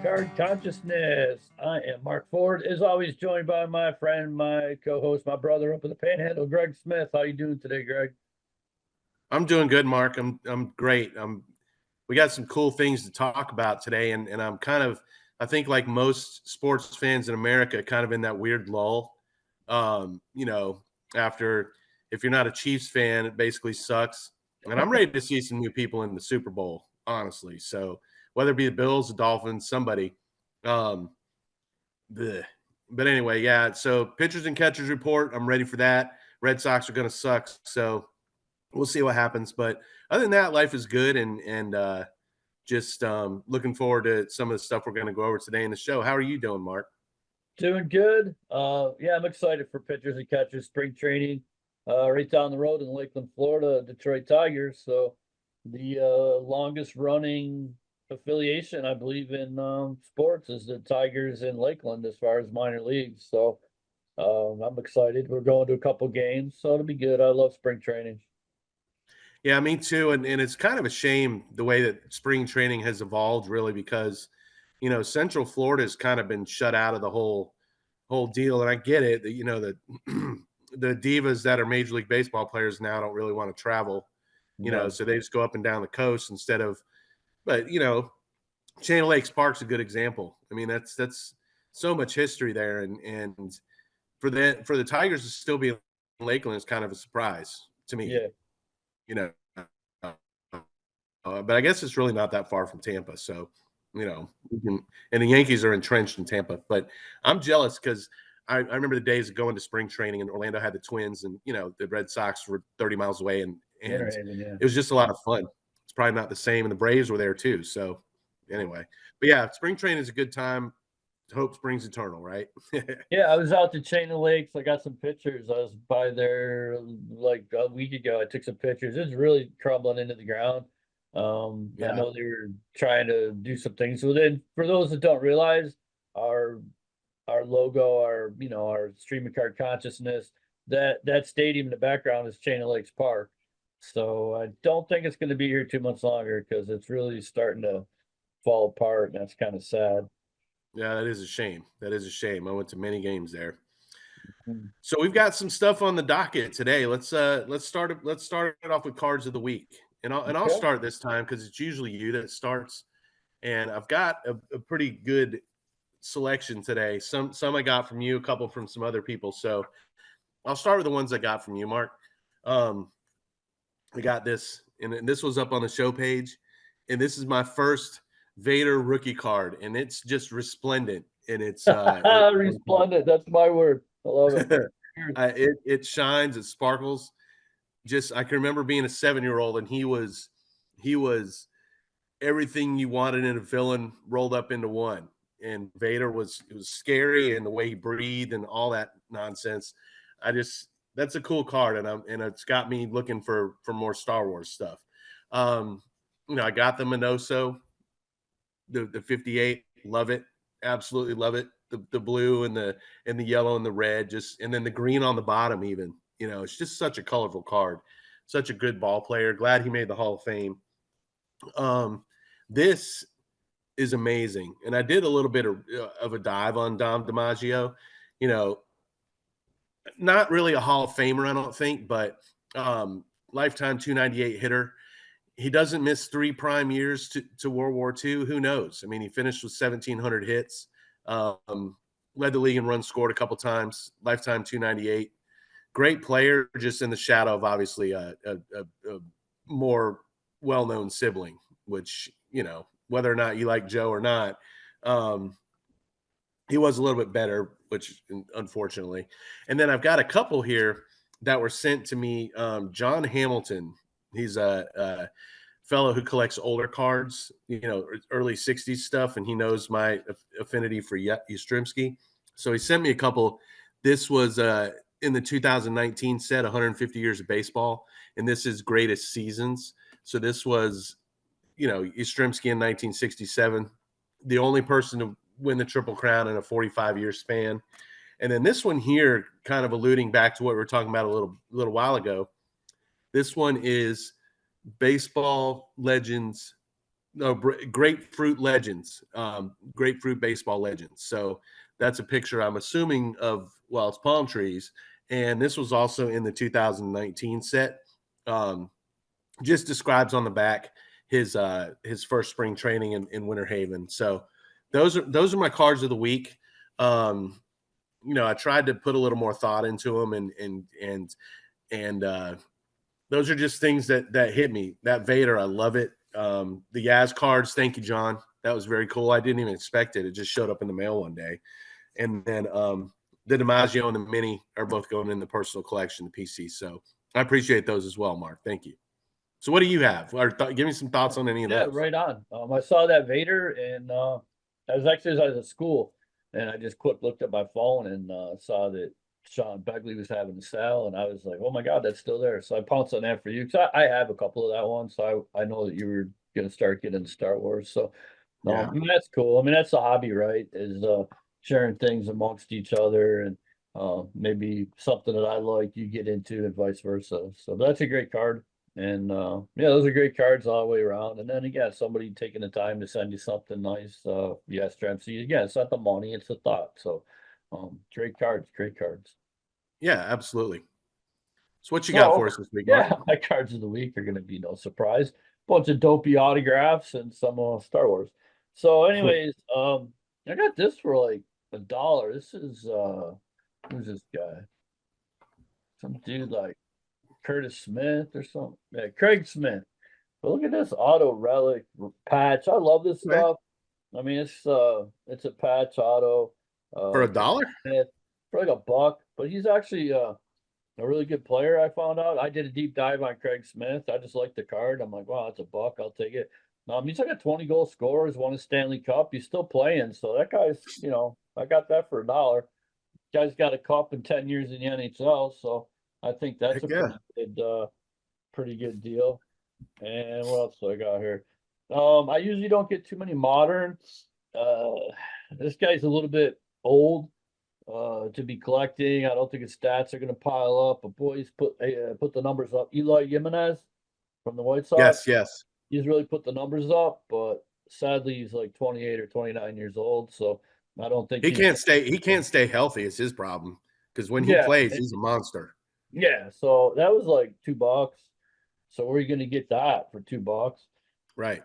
Card Consciousness. I am Mark Ford, as always, joined by my friend, my co-host, my brother up in the Panhandle, Greg Smith. How you doing today, Greg? I'm doing good, Mark. I'm great. We got some cool things to talk about today, and I think like most sports fans in America, kind of in that weird lull. You know, after if you're not a Chiefs fan, it basically sucks. And I'm ready to see some new people in the Super Bowl, honestly. So whether it be the Bills, the Dolphins, somebody. Um, bleh. But anyway, yeah. So pitchers and catchers report. I'm ready for that. Red Sox are going to suck. So we'll see what happens. But other than that, life is good, and just looking forward to some of the stuff we're going to go over today in the show. How are you doing, Mark? Doing good. Yeah, I'm excited for pitchers and catchers spring training. Right down the road in Lakeland, Florida, Detroit Tigers. So the longest running affiliation, I believe, in sports is the Tigers in Lakeland as far as minor leagues. So I'm excited. We're going to a couple games, so it'll be good. I love spring training. Yeah, me too. And it's kind of a shame the way that spring training has evolved, really, because Central Florida has kind of been shut out of the whole deal. And I get it that that the divas that are Major League Baseball players now don't really want to travel, No. so they just go up and down the coast instead of. But Channel Lakes Park's a good example. I mean, that's so much history there, and for the Tigers to still be in Lakeland is kind of a surprise to me. Yeah. You know, but I guess it's really not that far from Tampa. So, and the Yankees are entrenched in Tampa. But I'm jealous because I remember the days of going to spring training, and Orlando had the Twins, and the Red Sox were 30 miles away, and Winter Haven, yeah. it was just a lot of fun. It's probably not the same, and the Braves were there too. So, anyway, but yeah, spring training is a good time. Hope springs eternal, right? Yeah, I was out to Chain of Lakes. I got some pictures. I was by there like a week ago. I took some pictures. It's really crumbling into the ground. I Yeah. know they were trying to do some things with it. For those that don't realize, our our logo, our streaming card consciousness, that stadium in the background is Chain of Lakes Park. So I don't think it's going to be here too much longer because it's really starting to fall apart, and that's kind of sad. Yeah, that is a shame. That is a shame. I went to many games there. Mm. So we've got some stuff on the docket today. Let's start it off with cards of the week. And I'll Okay. start this time because it's usually you that starts. And I've got a pretty good selection today. Some I got from you, a couple from some other people. So I'll start with the ones I got from you, Mark. Um, I got this, and this was up on the show page, and this is my first Vader rookie card, and it's just resplendent, and Resplendent. That's my word. I love it. it shines, it sparkles. Just I can remember being a 7-year old, and he was everything you wanted in a villain rolled up into one. And Vader was scary, and the way he breathed and all that nonsense. That's a cool card, and it's got me looking for more Star Wars stuff. Um, I got the Minoso, the 58, love it, absolutely love it. The blue and the yellow and the red, just and then the green on the bottom even. It's just such a colorful card. Such a good ball player. Glad he made the Hall of Fame. This is amazing. And I did a little bit of a dive on Dom DiMaggio. You know, Not really a Hall of Famer, I don't think, but lifetime 298 hitter. He doesn't miss 3 prime years to World War II. Who knows? I mean, he finished with 1,700 hits, led the league in runs scored a couple times, lifetime 298. Great player, just in the shadow of obviously a more well-known sibling, which, whether or not you like Joe or not, um, he was a little bit better, which unfortunately. And then I've got a couple here that were sent to me. John Hamilton, he's a fellow who collects older cards, early 60s stuff, and he knows my affinity for Yastrzemski. So he sent me a couple. This was in the 2019 set, 150 Years of Baseball, and this is Greatest Seasons. So this was, Yastrzemski in 1967, the only person to win the Triple Crown in a 45-year span. And then this one here, kind of alluding back to what we were talking about a little while ago. This one is Baseball Legends no, grapefruit legends, grapefruit baseball legends. So that's a picture I'm assuming of, well, it's palm trees. And this was also in the 2019 set. Um, just describes on the back his first spring training in Winter Haven. So those are my cards of the week. I tried to put a little more thought into them, and those are just things that hit me. That Vader, I love it. The Yaz cards, thank you, John. That was very cool. I didn't even expect it. It just showed up in the mail one day. And then the DiMaggio and the Mini are both going in the personal collection, the PC. So I appreciate those as well, Mark. Thank you. So what do you have? Or give me some thoughts on any of Yeah, those. right on. I saw that Vader, and I was at school, and I just quick looked at my phone and saw that Sean Begley was having a sale, and I was like, oh my God, that's still there. So I pounced on that for you because I have a couple of that one, so I know that you were gonna start getting Star Wars. So no, Yeah. I mean, that's cool. I mean, that's the hobby, right? Is sharing things amongst each other, and maybe something that I like you get into and vice versa. So that's a great card. And yeah, those are great cards all the way around. And then again, somebody taking the time to send you something nice. Yes, Dempsey. Again, it's not the money, it's the thought. So great cards, great cards. Yeah, absolutely. So what you got So for us this week, Mark? yeah, my cards of the week are gonna be no surprise. Bunch of dopey autographs and some Star Wars. So, anyways, I got this for like $1. This is who's this guy? Some dude like Curtis Smith or something. Yeah, Craig Smith. But look at this auto relic patch. I love this Okay. stuff. I mean, it's a patch auto. For a Craig dollar? Smith for like $1, but he's actually a really good player. I found out. I did a deep dive on Craig Smith. I just like the card. I'm like, wow, it's $1. I'll take it. He's like a 20-goal scorer. He's won a Stanley Cup. He's still playing. So that guy's, I got that for $1. Guy's got a cup in 10 years in the NHL. So I think that's Heck a yeah. pretty good deal. And what else do I got here? I usually don't get too many moderns. Uh, this guy's a little bit old to be collecting. I don't think his stats are going to pile up. But boy, he's put the numbers up. Eloy Jimenez from the White Sox. Yes, yes. He's really put the numbers up, but sadly, he's like 28 or 29 years old. So I don't think He he's. can't stay healthy is his problem. Because when he Yeah, plays, he's a monster. yeah. So that was like $2. So where are you going to get that for $2? Right.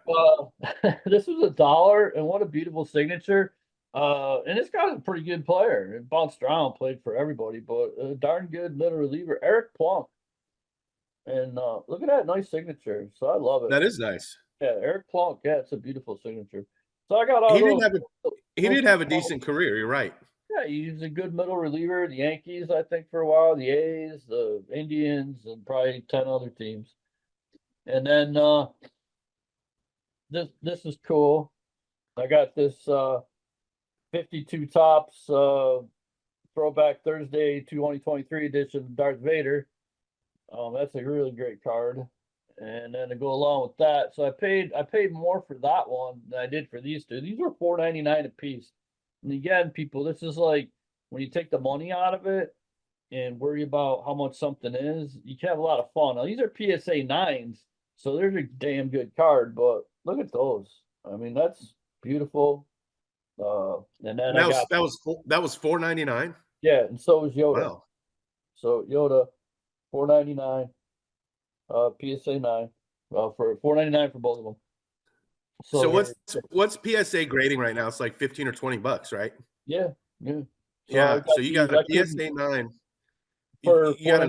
This was $1, and what a beautiful signature. And this guy's a pretty good player. It bounced around, played for everybody, but a darn good middle reliever, Eric Plunk. And look at that nice signature. So I love it. That is nice. Yeah, Eric Plunk. Yeah, it's a beautiful signature. So I got all He did those. have a he Those did have a decent career. You're right. yeah, he's a good middle reliever. The Yankees, I think, for a while, the A's, the Indians, and probably 10 other teams. And then this is cool. I got this 52 tops throwback Thursday 2023 edition of Darth Vader. That's a really great card. And then to go along with that, so I paid more for that one than I did for these two. These were $4.99 a piece. And again, people, this is like when you take the money out of it and worry about how much something is, you can have a lot of fun. Now these are PSA 9s, so they're a damn good card, but look at those. I mean, that's beautiful. And then And I got that was $4.99. yeah, and so was Yoda. Wow. So Yoda, 4.99, PSA 9, for 4.99 for both of them. So So what's PSA grading right now? It's like 15 or $20, right? yeah, yeah. So I Yeah. got So you these. got a I couldn't PSA 9. for You got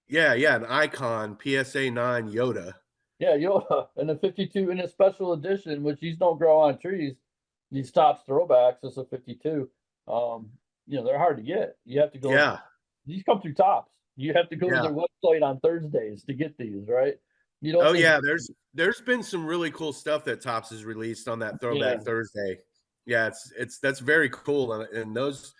4.99. an icon PSA 9 Yoda. Yeah, Yoda, and the 52 in a special edition, which these don't grow on trees. These tops throwbacks, it's a 52. Um, they're hard to get. You have to go. Yeah. These come through tops. You have to go to Yeah. their website on Thursdays to get these, right? You don't Oh just yeah, there's been some really cool stuff that Topps has released on that yeah. Throwback Thursday. Yeah, it's that's very cool, and those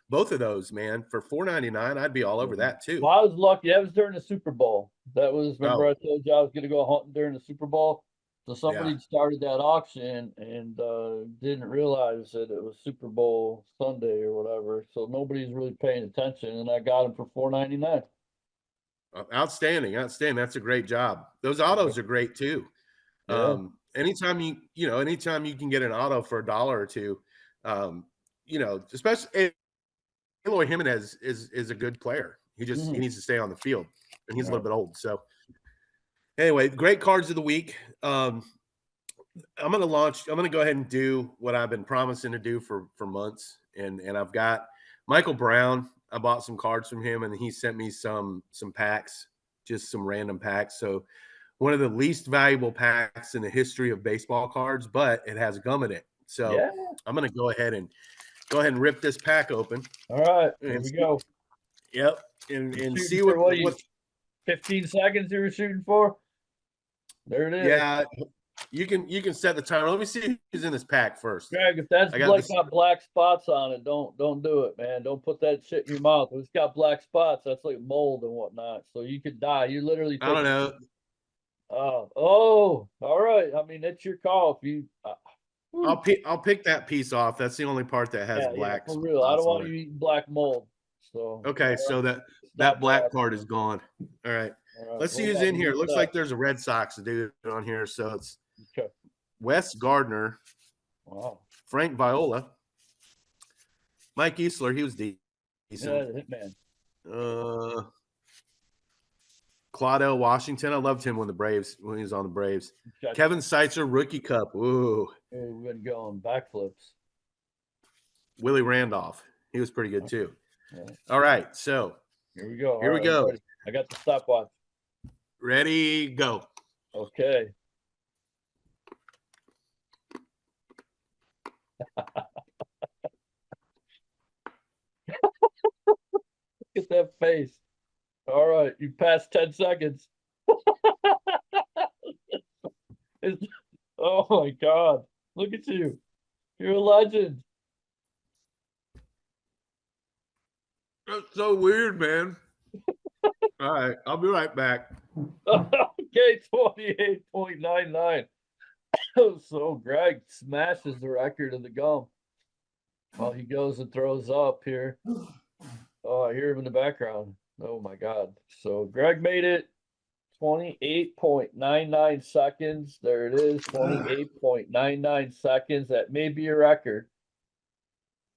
both of those, man, for $4.99, I'd be all over Yeah. that too. Well, I was lucky. That was during the Super Bowl. That was, remember I Oh told you I was going to go hunting during the Super Bowl. So yeah, somebody started that auction and didn't realize that it was Super Bowl Sunday or whatever. So nobody's really paying attention, and I got them for 4.99. outstanding, outstanding. That's a great job. Those autos are great too. Yeah. anytime you can get an auto for $1 or 2, especially Eloy Jimenez is a good player. He Mhm. needs to stay on the field, and he's a little Right. bit old. So anyway, great cards of the week. I'm gonna go ahead and do what I've been promising to do for months, and I've got Michael Brown. I bought some cards from him, and he sent me some packs, just some random packs. So one of the least valuable packs in the history of baseball cards, but it has gum in it. So Yeah. I'm gonna go ahead and rip this pack open All right. Here and we see, go. yep, You're and shooting see for what? what 15 seconds you were shooting for? There it is. yeah, you can set the timer. Let me see who's in this pack first. Greg, if that's I got like this. got black spots on it, don't do it, man. Don't put that shit in your mouth. If it's got black spots, that's like mold and whatnot. So you could die. You literally I don't take. know. Oh, all right. I mean, it's your call. If you, whew. I'll pick that piece off. That's the only part that has Yeah, black for real. I don't spots on want it. you eating black mold. So, Okay, all right, so that stop black that. part is gone. All right. All right, Let's see what who's about in me? here. It Who's looks that? like there's a Red Sox dude on here. So it's Okay. Wes Gardner, Wow. Frank Viola, Mike Easler. He was Yeah, decent. the hitman. Uh, Claudel Washington. I loved him when he was on the Braves. Got Kevin Seitzer, rookie cup. Ooh. we've been going backflips. Willie Randolph. He was pretty good too. Yeah, All right. So here we go. All here we right, I'm go. ready. I got the stopwatch. Ready, go. Okay. Look at that face. All right, you passed 10 seconds. It's- oh my God. Look at you. You're a legend. That's so weird, man. All right. I'll be right back. Okay, 28.99. So Greg smashes the record of the gum while he goes and throws up here. Oh, I hear him in the background. Oh my God. So Greg made it 28.99 seconds. There it is, 28.99 seconds. That may be a record.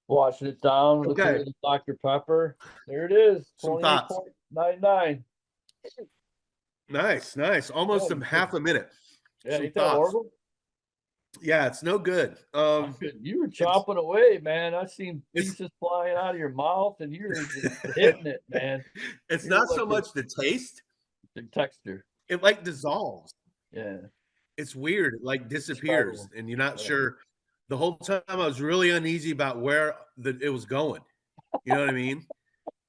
Washing it down with a Okay. little Dr. Pepper. There it is, Some thoughts. 28.99. Nice, nice. Almost Oh, half a minute. yeah, Some ain't that thoughts. horrible? Yeah, it's no good. I couldn't. You were It's chomping away, man. I seen it's pieces flying out of your mouth, and you're just hitting it, man. it's You're not so like much the taste. the texture. It like dissolves. Yeah, It's weird. It like disappears, indescribable. and you're not Yeah. sure. The whole time I was really uneasy about where it was going. You know what I mean?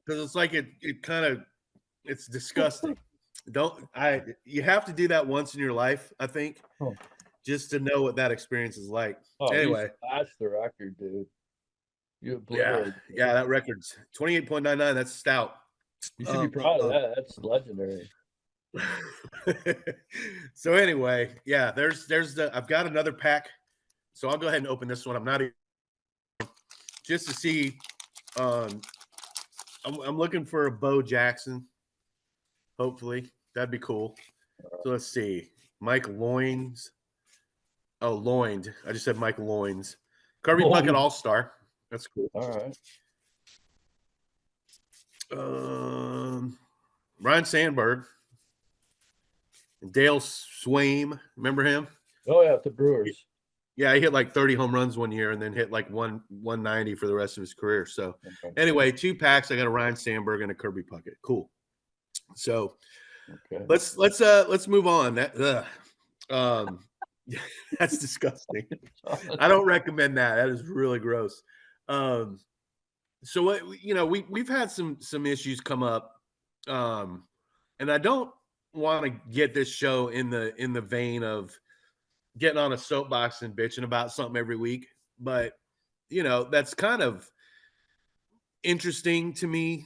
Because it's like it kind of it's disgusting. Don't I you have to do that once in your life, I think, Huh. just to know what that experience is like. Oh, you Anyway, smashed the record, dude. You yeah, obliterated it. yeah, that record's 28.99. That's stout. You should be Um, proud of that. That's legendary. so anyway, yeah, there's the I've got another pack, so I'll go ahead and open this one. I'm not even just to see. Um, I'm looking for a Bo Jackson. Hopefully, that'd be cool. So let's see, Mike Loins. Oh, Loined. I just said Mike Loins. Kirby Puckett Lloyd. All Star. That's cool. All right. Ryan Sandberg, Dale Swaim. Remember him? Oh yeah, the Brewers. Yeah, he hit like 30 home runs one year and then hit like 190 for the rest of his career. So Okay. anyway, 2 packs. I got a Ryan Sandberg and a Kirby Puckett. Cool. So Okay. let's move on. That's disgusting. I don't recommend that. That is really gross. So what we've had some issues come up, and I don't want to get this show in the vein of getting on a soapbox and bitching about something every week, but that's kind of interesting to me.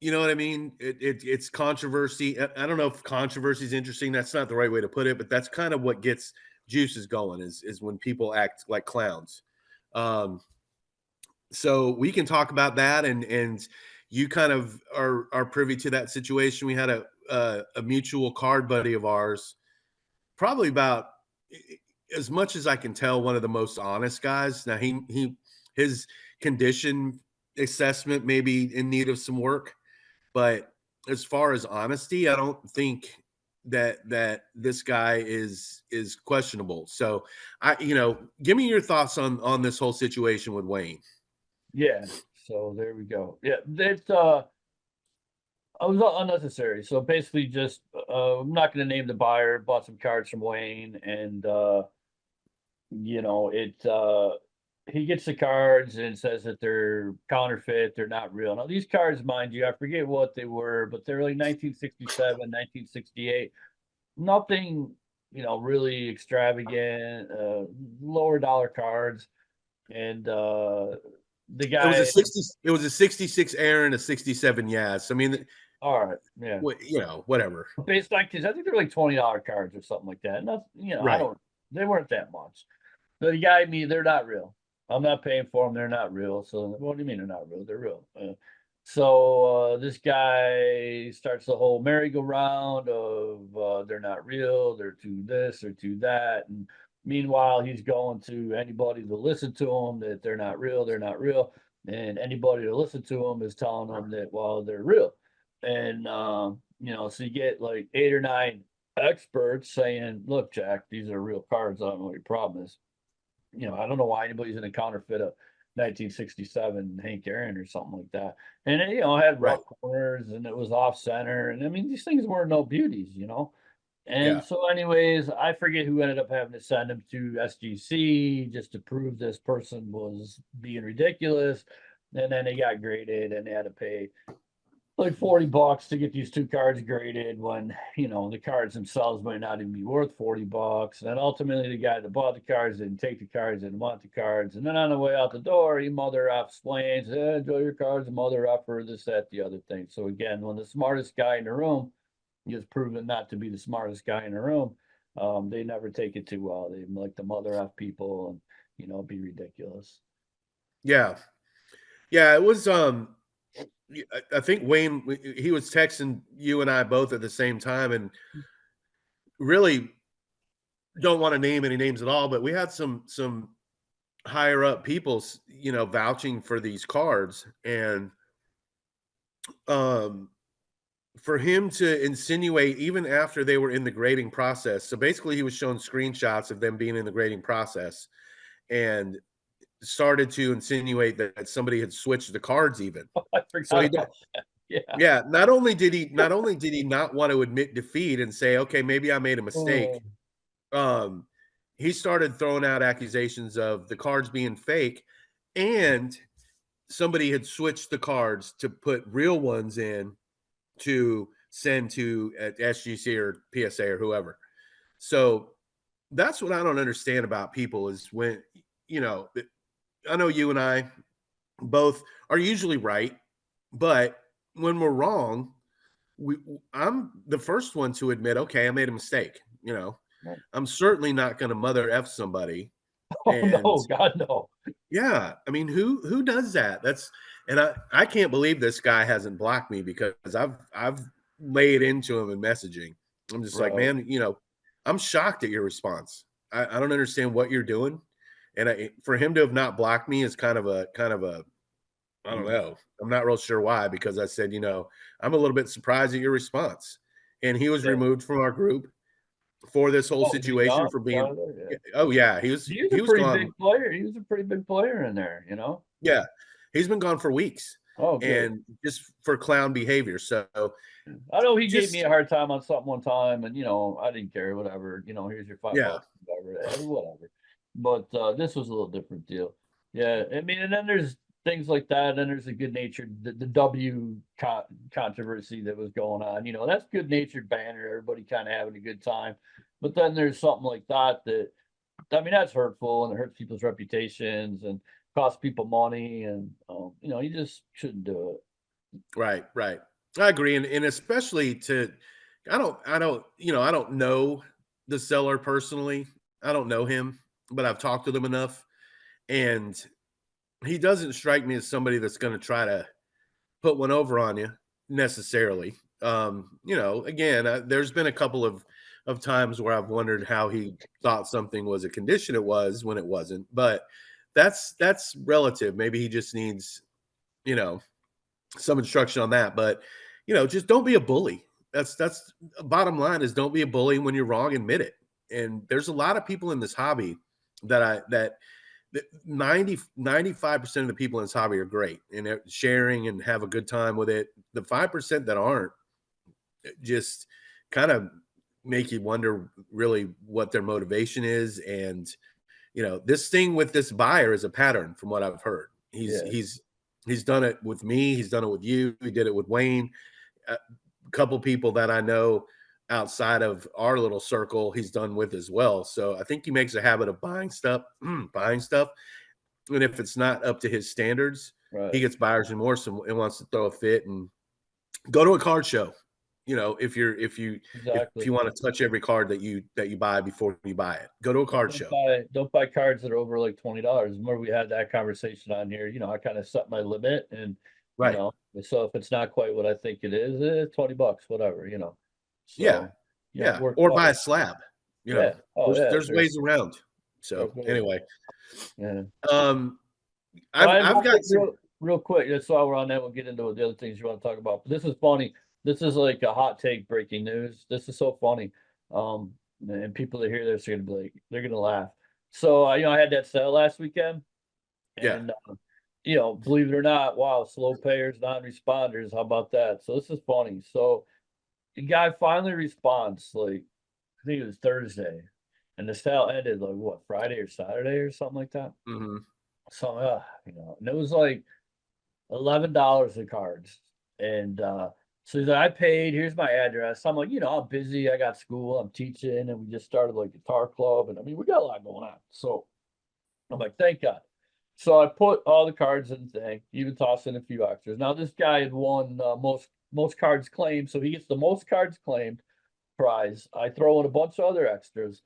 You know what I mean? It's controversy. I don't know if controversy is interesting. That's not the right way to put it, but that's kind of what gets juices going is when people act like clowns. So we can talk about that, and you kind of are privy to that situation. We had a mutual card buddy of ours, probably about as much as I can tell, one of the most honest guys. Now his condition assessment may be in need of some work, but as far as honesty, I don't think that this guy is questionable. So give me your thoughts on this whole situation with Wayne. Yeah. So there we go. Yeah, that's it was unnecessary. So basically, just I'm not going to name the buyer. Bought some cards from Wayne, and it he gets the cards and says that they're counterfeit, they're not real. Now these cards, mind you, I forget what they were, but they're like 1967, 1968. Nothing, really extravagant, lower dollar cards. And the It was a guy, 60. It was a 66 Air and a 67 Yas. I mean, all right, yeah. whatever. Based on kids, I think they're like $20 cards or something like that. And that's, I Right. don't, they weren't that much. So the guy, me, they're not real. I'm not paying for them. They're not real. So what do you mean they're not real? They're real. So this guy starts the whole merry-go-round of they're not real. They're too this or too that. And meanwhile, he's going to anybody to listen to him that they're not real. They're not real. And anybody to listen to him is telling them that, well, they're real. And so you get like 8 or 9 experts saying, look, Jack, these are real cards. I don't know what your problem is. I don't know why anybody's gonna counterfeit a 1967 Hank Aaron or something like that. And it, had Right. rough corners and it was off center. And I mean, these things weren't no beauties. And Yeah. so, anyways, I forget who ended up having to send him to SGC just to prove this person was being ridiculous. And then they got graded and they had to pay like $40 to get these 2 cards graded when the cards themselves might not even be worth $40. And then ultimately the guy that bought the cards didn't take the cards, didn't want the cards. And then on the way out the door, he mother F explains, enjoy your cards, mother effer, this, that, the other thing. So again, when the smartest guy in the room is proven not to be the smartest guy in the room, they never take it too well. They like the mother F people and be ridiculous. Yeah. Yeah. It was. I think Wayne. He was texting you and I both at the same time, and really don't want to name any names at all. But we had some higher up people, vouching for these cards, and um for him to insinuate even after they were in the grading process. So basically, he was showing screenshots of them being in the grading process and started to insinuate that somebody had switched the cards even. I So forgot about that. Yeah. yeah, not only did he not want to admit defeat and say, okay, maybe I made a Oh, mistake. Um, he started throwing out accusations of the cards being fake, and somebody had switched the cards to put real ones in to send to SGC or PSA or whoever. So that's what I don't understand about people is when, you know, I know you and I both are usually right, but when we're wrong, we I'm the first one to admit, okay, I made a mistake. no. I'm certainly not going to mother f somebody. Oh, And no, God, no. yeah, I mean, who does that? And I can't believe this guy hasn't blocked me because I've laid into him in messaging. I'm just like, Right. man, I'm shocked at your response. I don't understand what you're doing, and for him to have not blocked me is kind of a I don't Mm. know. I'm not real sure why because I said, I'm a little bit surprised at your response, and he was Yeah. removed from our group for this whole Oh, is he situation gone? for He's out being. of there? Yeah. Oh yeah, he was He was he a was pretty gone. big player. He was a pretty big player in there. Yeah, he's been gone for weeks, Oh, good. and just for clown behavior. So I know he gave me just a hard time on something one time, and I didn't care, whatever. Here's your five yeah, bucks, whatever, whatever. But this was a little different deal. Yeah, I mean, and then there's things like that. And there's the good natured, the controversy that was going on. That's good natured banner. Everybody kind of having a good time. But then there's something like that I mean, that's hurtful and it hurts people's reputations and costs people money. And you just shouldn't do it. right. I agree, and especially I don't know the seller personally. I don't know him, but I've talked to him enough, and he doesn't strike me as somebody that's going to try to put one over on you necessarily. Again, there's been a couple of of times where I've wondered how he thought something was a condition it was when it wasn't. But that's relative. Maybe he just needs, you know, some instruction on that. But just don't be a bully. That's bottom line is don't be a bully. When you're wrong, admit it. And there's a lot of people in this hobby that 95% of the people in this hobby are great and they're sharing and have a good time with it. The 5% that aren't just kind of make you wonder really what their motivation is. And this thing with this buyer is a pattern from what I've heard. Yeah, He's done it with me. He's done it with you. He did it with Wayne. A couple people that I know outside of our little circle, he's done with as well. So I think he makes a habit of buying stuff, buying stuff. And if it's not up to his standards, he right. gets buyer's remorse and wants to throw a fit and go to a card show. If Exactly. you want to touch every card that you buy before you buy it, go to a card show. Don't buy cards that are over like $20. Remember we had that conversation on here. I kind of set my limit and you Right. know, so if it's not quite what I think it is, $20, whatever. Yeah. So, Yeah. work Or out. buy a slab. Yeah. Oh There's yeah, there's ways around. So there's ways. anyway, Yeah. um, So I've I have I've one got thing some. real quick. That's why we're on that. We'll get into the other things you want to talk about. But this is funny. This is like a hot take breaking news. This is so funny. Um, and people that hear this are gonna be like, they're gonna laugh. So I had that sale last weekend, Yeah. and believe it or not, wow, slow payers, non-responders. How about that? So this is funny. So the guy finally responds, like I think it was Thursday, and the sale ended like what, Friday or Saturday or something like that. Hmm. So and it was like $11 of cards. And so he's like, I paid, here's my address. I'm like, I'm busy, I got school, I'm teaching, and we just started like guitar club, and I mean we got a lot going on. So I'm like, thank God. So I put all the cards in the thing, even tossed in a few extras. Now this guy had won most cards claimed, so he gets the most cards claimed prize. I throw in a bunch of other extras,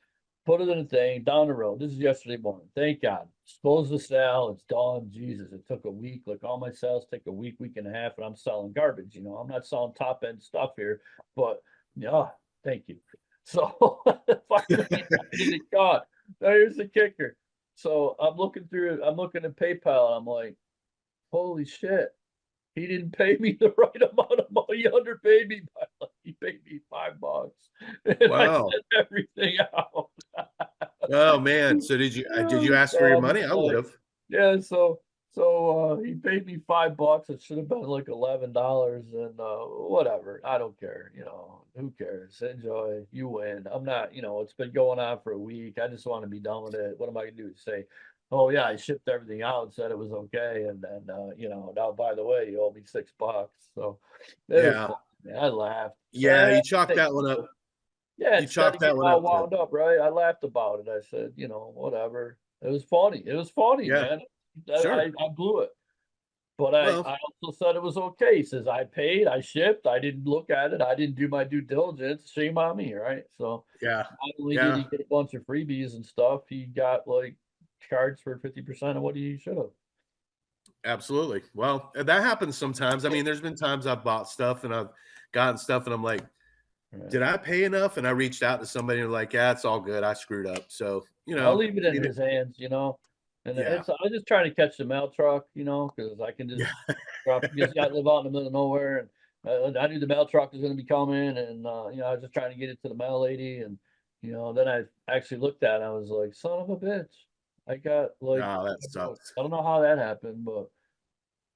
put it in a thing down the road. This is yesterday morning. Thank God. Close the sale. It's done. Jesus, it took a week. Like all my sales take a week, week and a half, and I'm selling garbage. I'm not selling top end stuff here, but yeah, thank you. So finally, I did it. God, now here's the kicker. So I'm looking at PayPal, and I'm like, holy shit. He didn't pay me the right amount of money. He underpaid me by he paid me $5 and I Wow. sent everything out. Oh man. So did you ask for So your I'm money? just I would like, have. yeah, so he paid me $5. It should have been like $11 and whatever. I don't care, who cares? Enjoy. You win. I'm not, it's been going on for a week. I just want to be done with it. What am I gonna do? Say, oh yeah, I shipped everything out, said it was okay, and then now by the way, you owe me $6. So it was Yeah. fun. Man. I laughed. So Yeah. You I chalked think that one up. yeah, You instead chalked of that getting one all up to. wound up, right? I laughed about it. I said, whatever. It was funny. It was funny, Yeah. man. Sure. I blew it. But I, Well. I also said it was okay. He says I paid, I shipped, I didn't look at it, I didn't do my due diligence. Shame on me, right? So Yeah. not only did Yeah. he get a bunch of freebies and stuff, he got like cards for 50% of what he should have. Absolutely. Well, that happens sometimes. I mean, there's been times I've bought stuff and I've gotten stuff and I'm like, Right. did I pay enough? And I reached out to somebody and they're like, yeah, it's all good. I screwed up. So, I'll leave it in maybe, his hands. And yeah. I was just trying to catch the mail truck, because I can Yeah. just drop because I live out in the middle of nowhere, and I knew the mail truck was going to be coming, and I was just trying to get it to the mail lady, and then I actually looked at it, and I was like, son of a bitch, I got like Oh, that $5. sucks. I don't know how that happened, but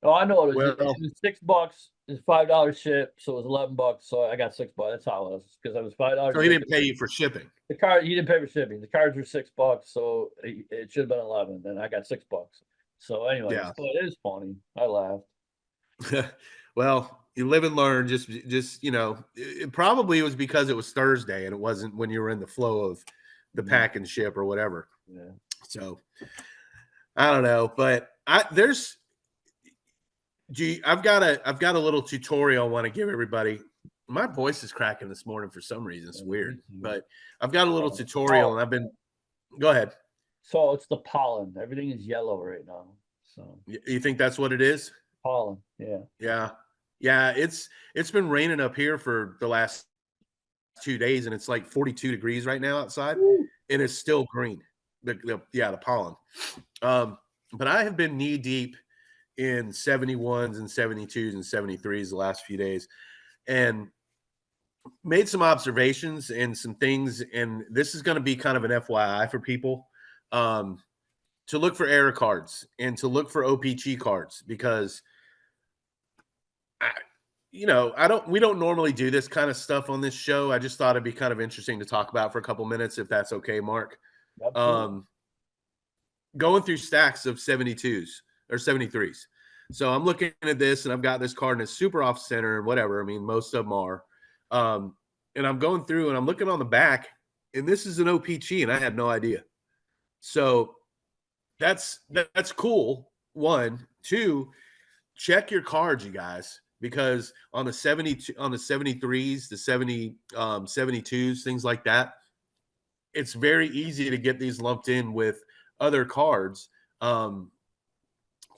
oh, I know it Well, was $6. It's $5 ship, so it was $11. So I got $6. That's how it was because I was $5 so he shipping. didn't pay you for shipping. The card he didn't pay for shipping. The cards were $6, so it should have been 11, and I got $6. So, anyways, Yeah. but it is funny. I laughed. Well, you live and learn. Just it probably was because it was Thursday and it wasn't when you were in the flow of the Mm, pack and ship or whatever. yeah. So I don't know, but I've got a little tutorial I want to give everybody. My voice is cracking this morning for some reason. It's Me weird, too. but I've got a little tutorial Pollen. and I've been. Go ahead. So it's the pollen. Everything is yellow right now. So You think that's what it is? pollen. Yeah. Yeah, yeah. It's been raining up here for the last 2 days, and it's like 42 degrees right now outside, Woo. and it's still green. The pollen. But I have been knee deep in 71s and 72s and 73s the last few days, and made some observations and some things. And this is going to be kind of an FYI for people, to look for error cards and to look for OPG cards, because we don't normally do this kind of stuff on this show. I just thought it'd be kind of interesting to talk about for a couple minutes, if that's okay, Mark. Absolutely. Going through stacks of 72s or 73s. So I'm looking at this, and I've got this card, and it's super off center and whatever. I mean, most of them are. And I'm going through, and I'm looking on the back, and this is an OPG, and I had no idea. So that's cool. One, two, check your cards, you guys, because on the 73s, the 72s, things like that, it's very easy to get these lumped in with other cards, to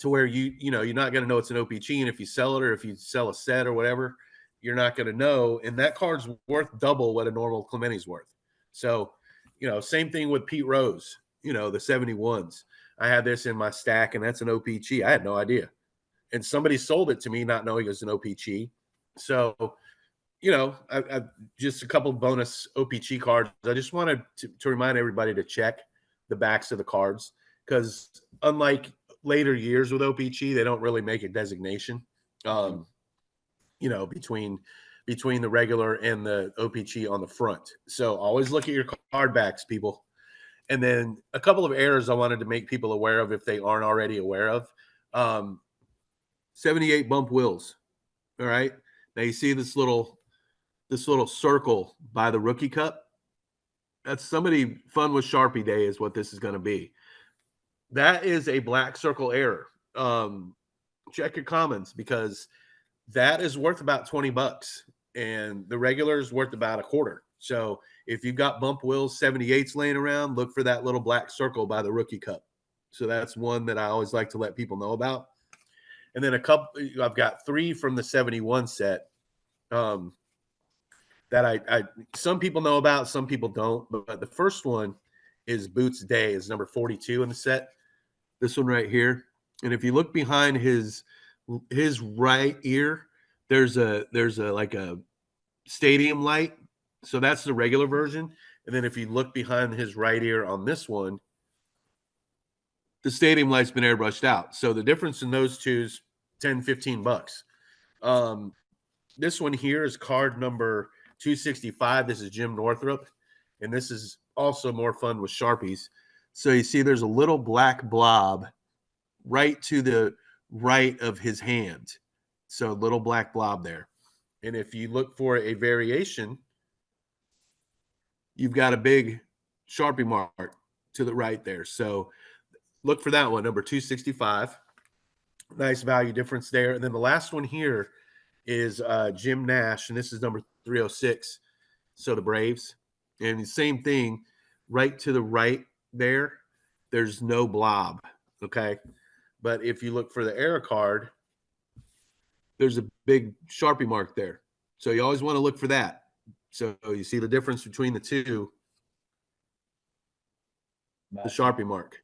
where you're not going to know it's an OPG, and if you sell it, or if you sell a set or whatever, you're not going to know, and that card's worth double what a normal Clementi's worth. So, same thing with Pete Rose, the 71s. I had this in my stack, and that's an OPG. I had no idea, and somebody sold it to me not knowing it was an OPG. So, I just a couple of bonus OPG cards. I just wanted to remind everybody to check the backs of the cards, because unlike later years with OPG, they don't really make a designation, between the regular and the OPG on the front. So always look at your card backs, people. And then a couple of errors I wanted to make people aware of, if they aren't already aware of. 78 bump wheels. All right. Now you see this little circle by the rookie cup. That's somebody fun with Sharpie Day is what this is going to be. That is a black circle error. Check your comments, because that is worth about $20, and the regular is worth about a quarter. So if you've got bump wheels 78s laying around, look for that little black circle by the rookie cup. So that's one that I always like to let people know about. And then I've got 3 from the 71 set, that I some people know about, some people don't. But the first one is Boots Day, is number 42 in the set. This one right here. And if you look behind his right ear, there's a like a stadium light. So that's the regular version. And then if you look behind his right ear on this one, the stadium light's been airbrushed out. So the difference in those two is $10-15. This one here is card number 265. This is Jim Northrup, and this is also more fun with Sharpies. So you see there's a little black blob right to the right of his hand. So a little black blob there. And if you look for a variation, you've got a big Sharpie mark to the right there. So look for that one, number 265. Nice value difference there. And then the last one here is Jim Nash, and this is number 306. So the Braves. And the same thing, right to the right there's no blob. Okay. But if you look for the error card, there's a big Sharpie mark there. So you always want to look for that. So you see the difference between the two, the Sharpie mark.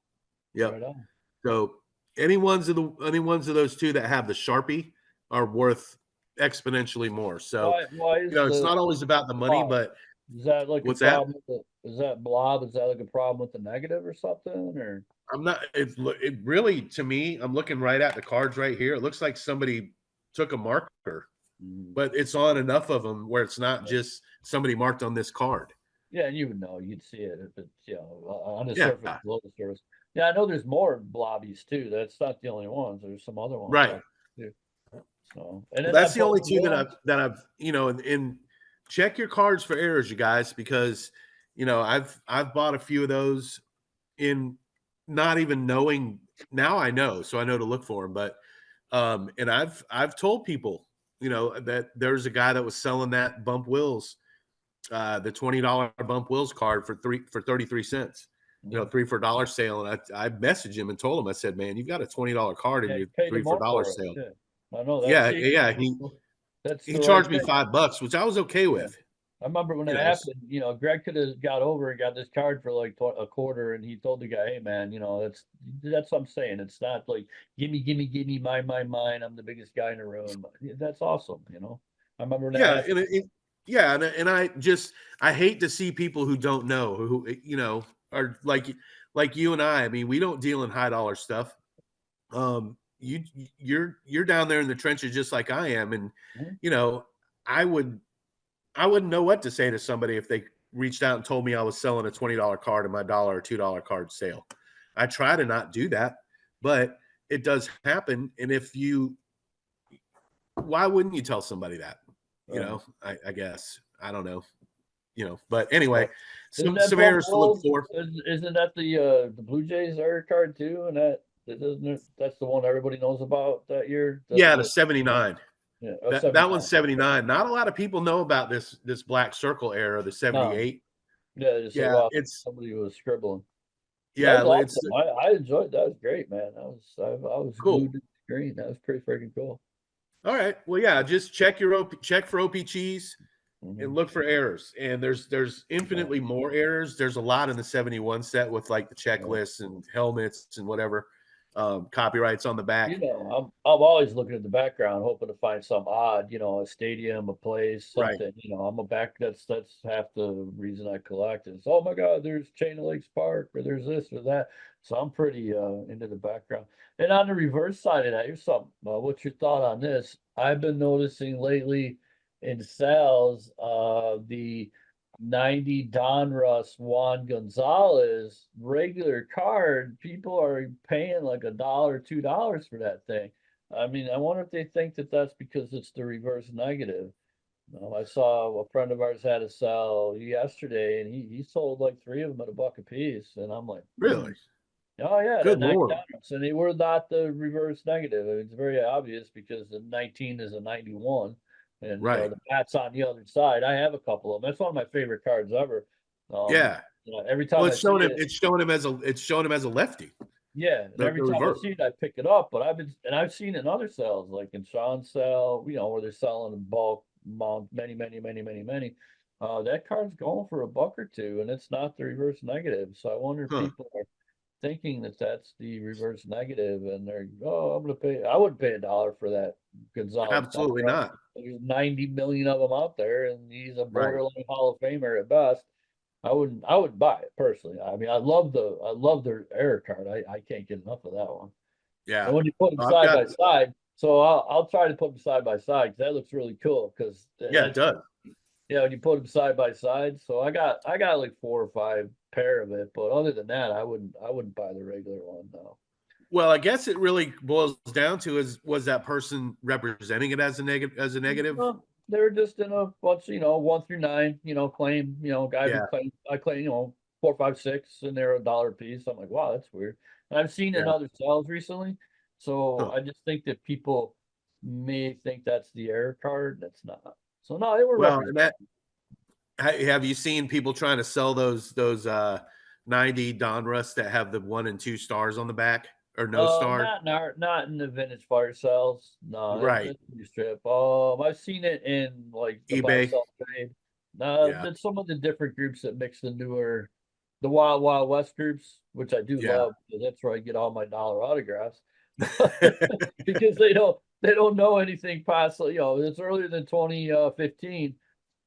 Yep. Right on. So any ones of those two that have the Sharpie are worth exponentially more. So why is it's not always about the money, but is that like what's a problem with is that blob? Is that like a problem with the negative or something? Or I'm not. It really, to me, I'm looking right at the cards right here. It looks like somebody took a marker, but it's on enough of them where it's not just somebody marked on this card. Yeah, and you would know. You'd see it if it's on the surface, below the surface. Yeah, I know there's more blobbies too. That's not the only ones. There's some other ones, right? Too. So, and that's the only two that I've and check your cards for errors, you guys, because I've bought a few of those in not even knowing. Now I know, so I know to look for them. But and I've told people, that there's a guy that was selling that bump wheels, the $20 bump wheels card for 33 cents. 3 for $1 sale, and I messaged him and told him, I said, man, you've got a $20 card in your 3 for $1 sale. I know that. Yeah. He charged me $5, which I was okay with. I remember when you that know, happened, Greg could have got over and got this card for like a quarter, and he told the guy, "Hey, man, that's what I'm saying. It's not like give me, mine. I'm the biggest guy in the room." That's awesome. I remember when that yeah, happened. yeah, and I hate to see people who don't know who are like you and I. I mean, we don't deal in high dollar stuff. You you're down there in the trenches just like I am, and Mhm. you know, I would I wouldn't know what to say to somebody if they reached out and told me I was selling a $20 card in my dollar or $2 card sale. I try to not do that, but it does happen. And if you, why wouldn't you tell somebody that? Right. I guess I don't know. But anyway, But isn't that some Bum errors to look Gold? for. Isn't that the Blue Jays air card too? And that's the one everybody knows about that year. Yeah, the 79. Yeah, That 79. one's 79. Not a lot of people know about this black circle era, the No, 78. yeah, they just say, Yeah, wow, it's somebody was scribbling. That was yeah, it's awesome. I enjoyed that. That was great, man. I was glued cool. to the screen. That was pretty freaking cool. All right. Well, yeah, just check for OPGs Hmm. and look for errors. And there's Yeah, infinitely more errors. There's a lot in the 71 set with like the yeah. checklists and helmets and whatever copyrights on the back. I'm always looking at the background, hoping to find some odd, a stadium, a place, Right. something. I'm a back. That's half the reason I collect is, oh my God, there's Chain of Lakes Park, or there's this or that. So I'm pretty into the background. And on the reverse side of that, here's something. What's your thought on this? I've been noticing lately in sales, the 90 Donruss Juan Gonzalez regular card, people are paying like $1, $2 for that thing. I mean, I wonder if they think that that's because it's the reverse negative. I saw a friend of ours had a sell yesterday, and he sold like three of them at a buck a piece, and I'm like, Really? oh yeah, Good that 90 Lord. Donruss, and they were not the reverse negative. I mean, it's very obvious because the 19 is a 91, and Right. the bat's on the other side. I have a couple of them. That's one of my favorite cards ever. Um, Yeah. every Well, time I see it, it's showing him as a lefty. yeah, and The every time I reverse. see it, I pick it up. But I've seen it in other sales, like in Sean's sale, where they're selling in bulk, many, many, many, many, many. That card's going for a buck or two, and it's not the reverse negative. So I wonder if Huh. people are thinking that that's the reverse negative, and they're, oh, I'm gonna pay. I wouldn't pay $1 for that Gonzalez Absolutely Donruss. not. There's 90 million of them out there, and he's a Right. borderline Hall of Famer at best. I wouldn't buy it personally. I mean, I love their error card. I can't get enough of that one. Yeah. And when you put them I've side got by side, so I'll try to put them side by side because that looks really cool. Because yeah, it that's does. when you put them side by side. So I got like four or five pair of it, but other than that, I wouldn't buy the regular one. No. Well, I guess it really boils down to is was that person representing it as a negative? Well, they're just in a bunch, 1 through 9, claim, guy Yeah. would claim, I claim, 4, 5, 6, and they're $1 a piece. I'm like, wow, that's weird. And I've seen in Yeah. other sales recently. So Huh. I just think that people may think that's the error card. That's not. So no, they were Well, and represented. that have you seen people trying to sell those 90 Donruss that have the 1 and 2 stars on the back or no star? Not in the vintage fire sales. No, Right. that's pretty strip. I've seen it in like the buy eBay. sell trade. Yeah. That's some of the different groups that mix the Wild Wild West groups, which I do Yeah. love because that's where I get all my dollar autographs. Because they don't know anything past, it's earlier than 2015.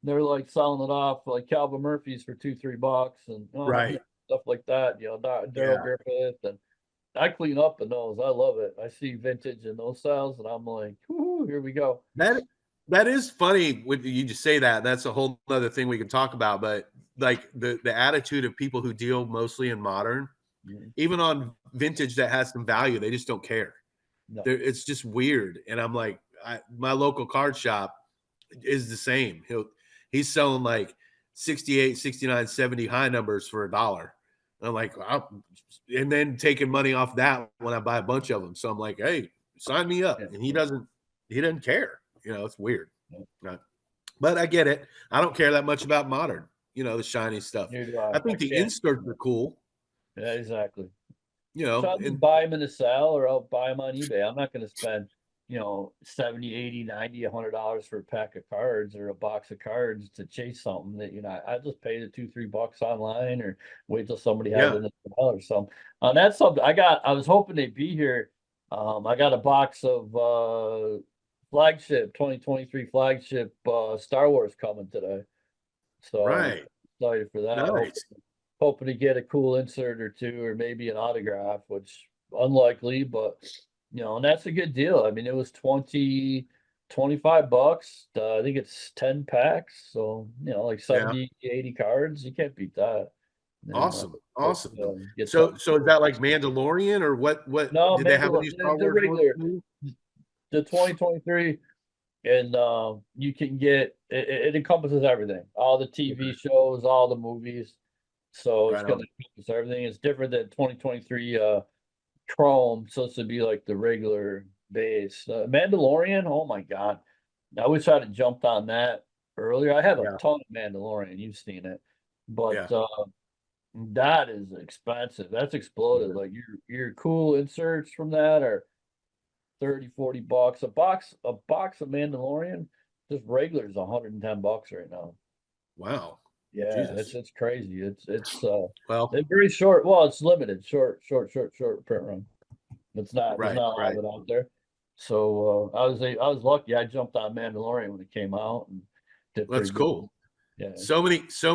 They're like selling it off like Calvin Murphy's for 2, $3, and Right. stuff like that. Daryl Yeah. Griffith, and I clean up in those. I love it. I see vintage in those sales, and I'm like, whoo, here we go. That that is funny when you just say that. That's a whole other thing we can talk about. But like the attitude of people who deal mostly in modern, Mhm. even on vintage that has some value, they just don't care. No, It's just weird. And I'm like, my local card shop is the same. He's selling like 68, 69, 70 high numbers for $1. And I'm like, and then taking money off that when I buy a bunch of them. So I'm like, hey, sign me up. yeah, And yeah, he doesn't care. It's weird. yeah. But I get it. I don't care that much about modern, the shiny stuff. Neither do I. I I think the can't. inserts are cool, Yeah, exactly. So I'll just and buy them in a sale, or I'll buy them on eBay. I'm not going to spend. $70, $80, $90, $100 for a pack of cards or a box of cards to chase something that, I just pay the $2, $3 online or wait till somebody has it Yeah. in the mail or something. That's something I was hoping they'd be here. I got a box of flagship 2023 flagship Star Wars coming today. So Right. excited for that. Nice. Hoping to get a cool insert or two, or maybe an autograph, which unlikely, but and that's a good deal. I mean, it was 25 bucks. I think it's 10 packs. So, like Yeah. 70, 80 cards. You can't beat that. And Awesome. hope Awesome. get So something so is cool. that like Mandalorian or what No, did they have Mandalorian, any Star the Wars ones regular, too? the 2023, and you can get it encompasses everything, all the TV Okay. shows, all the movies. So it's Right gonna on. encompass everything. It's different than 2023 Chrome, so it's to be like the regular base. Mandalorian, oh my God. I wish I'd have jumped on that earlier. I have a Yeah. ton of Mandalorian, you've seen it. But Yeah. that is expensive. That's exploded. Yeah. Like your cool inserts from that are 30, 40 bucks. A box of Mandalorian, just regular is 110 bucks right now. Wow. Yeah, it's Jesus. it's crazy. Well, They're very short. Well, it's limited, short print run. There's right, not a lot right. of it out there. So I was lucky. I jumped on Mandalorian when it came out and did That's pretty good. cool. Yeah, So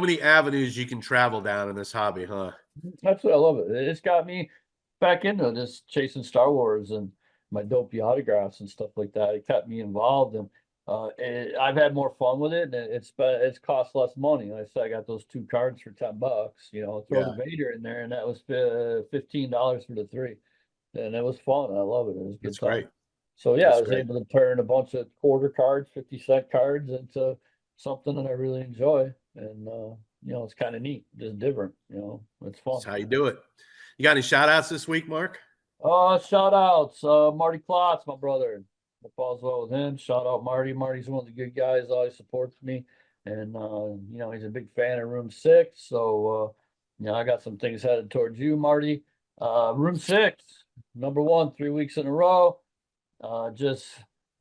many avenues you can travel down in this hobby, huh? that's what I love it. It's got me back into this chasing Star Wars and my dopey autographs and stuff like that. It kept me involved and I've had more fun with it and it's cost less money. Like I said, I got those two cards for 10 bucks, throw the Yeah, Vader in there and that was $15 for the three. And it was fun. I love it. It was a good that's time. great. So yeah, I That's was great. able to turn a bunch of quarter cards, 50-cent cards into something that I really enjoy. And it's kind of neat, just different, it's fun. That's how you do it. You got any shout outs this week, Mark? Shout outs, Marty Klotz, my brother. Hope all's well with him. Shout out Marty. Marty's one of the good guys, always supports me. And he's a big fan of Room Six. So I got some things headed towards you, Marty. Room Six, number one, 3 weeks in a row. Just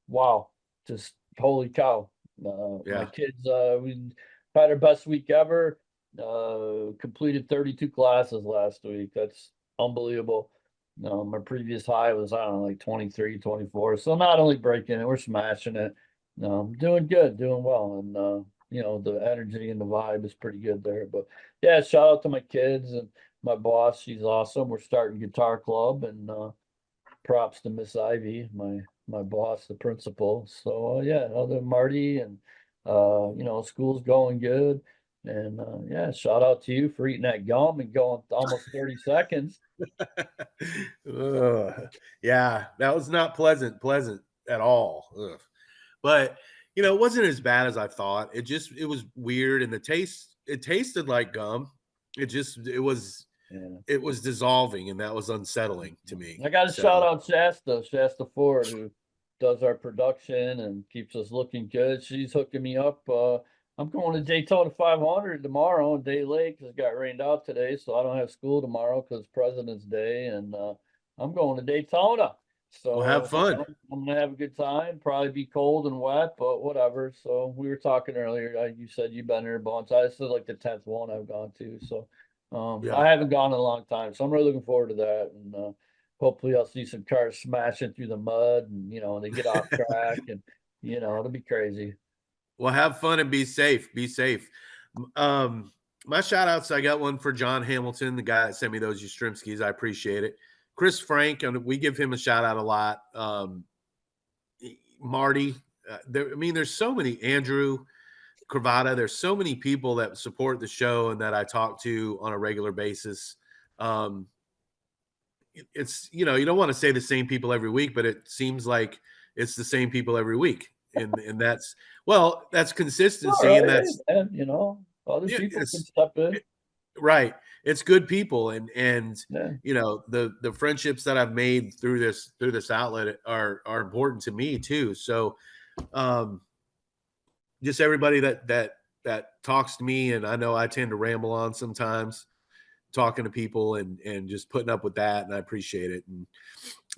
wow, just holy cow. My Yeah. kids, we had our best week ever. Completed 32 classes last week. That's unbelievable. My previous high was, I don't know, like 23, 24. So not only breaking it, we're smashing it. No, I'm doing good, doing well. And the energy and the vibe is pretty good there. But yeah, shout out to my kids and my boss. She's awesome. We're starting guitar club and props to Miss Ivy, my boss, the principal. So yeah, other than Marty and school's going good. And yeah, shout out to you for eating that gum and going almost 30 seconds. Ugh. Yeah, that was not pleasant at all. Ugh. But it wasn't as bad as I thought. It was weird, and it tasted like gum. Yeah. It was dissolving, and that was unsettling to me. I got to shout So out Shasta Ford, who does our production and keeps us looking good. She's hooking me up. I'm going to Daytona 500 tomorrow, a day late because it got rained out today, so I don't have school tomorrow because President's Day, and I'm going to Daytona. we'll have So fun. I'm gonna have a good time. Probably be cold and wet, but whatever. So we were talking earlier. You said you've been here a bunch. This is like the 10th one I've gone to. So Yeah. I haven't gone in a long time, so I'm really looking forward to that. And hopefully, I'll see some cars smashing through the mud, and they get off track, and it'll be crazy. Well, have fun and be safe. Be safe. My shout outs, I got one for John Hamilton, the guy that sent me those Yastrzemskis. I appreciate it. Chris Frank, and we give him a shout out a lot. Marty, there's so many. Andrew Cravata, there's so many people that support the show and that I talk to on a regular basis. Um, it's you don't want to say the same people every week, but it seems like it's the same people every week, and that's All consistency, and right, hey, that's man, other yeah, people can step in. right. It's good people, and Yeah. the friendships that I've made through this outlet are important to me too. So um, just everybody that talks to me, and I know I tend to ramble on sometimes talking to people and just putting up with that, and I appreciate it. And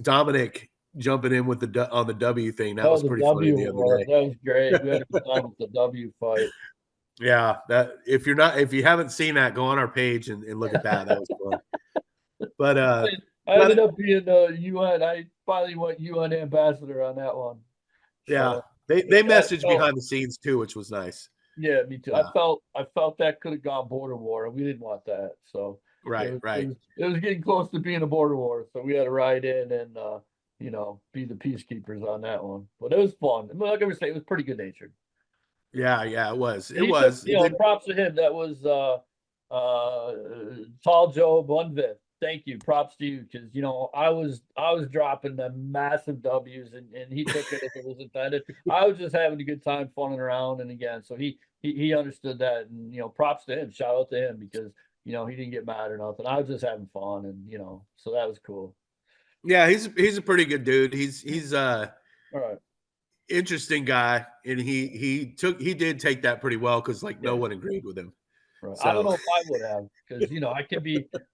Dominic, jumping in with on the W thing. That Oh, was the pretty funny W the other war. day. That was great. We had a good time with the W fight. Yeah, that if you haven't seen that, go on our page and look at that. That was fun. But I ended but up being UN. I finally went UN ambassador on that one. yeah, So they I messaged felt, behind the scenes too, which was nice. yeah, me too. Yeah, I felt that could have gone border war, and we didn't want that. So right, right. it was getting close to being a border war. So we had to ride in and be the peacekeepers on that one. But it was fun. I mean, like I was saying, it was pretty good natured. Yeah, yeah, it was. It He took, was. It did, props to him. That was Tall Joe Bunvith. Thank you. Props to you because I was dropping the massive W's and he took it as it was intended. I was just having a good time funning around and again, so he understood that and props to him. Shout out to him because he didn't get mad or nothing. I was just having fun and so that was cool. yeah, he's a pretty good dude. He's All right. interesting guy, and he did take that pretty well because like no Yeah. one agreed with him. Right. I don't So know if I would have because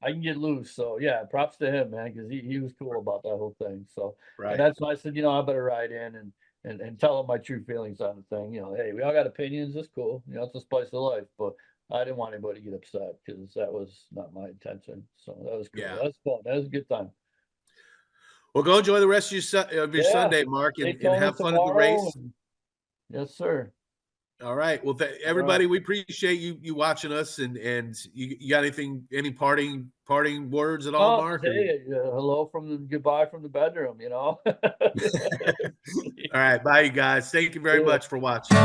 I can get loose. So yeah, props to him, man, because he was cool about that whole thing. So and right. that's why I said, I better ride in and tell him my true feelings on the thing. Hey, we all got opinions. It's cool. It's a spice of life. But I didn't want anybody to get upset because that was not my intention. So that was cool. Yeah. That was fun. That was a good time. Well, go enjoy the rest of your Yeah. Sunday, Mark, and Daytona have fun at the tomorrow. race. Yes, sir. All right. Well, All right. everybody, we appreciate you watching us, and you got any parting words at all, Oh, Mark? hey, hello from the goodbye from the bedroom. All right. Bye, you guys. Thank you very Yeah. much for watching.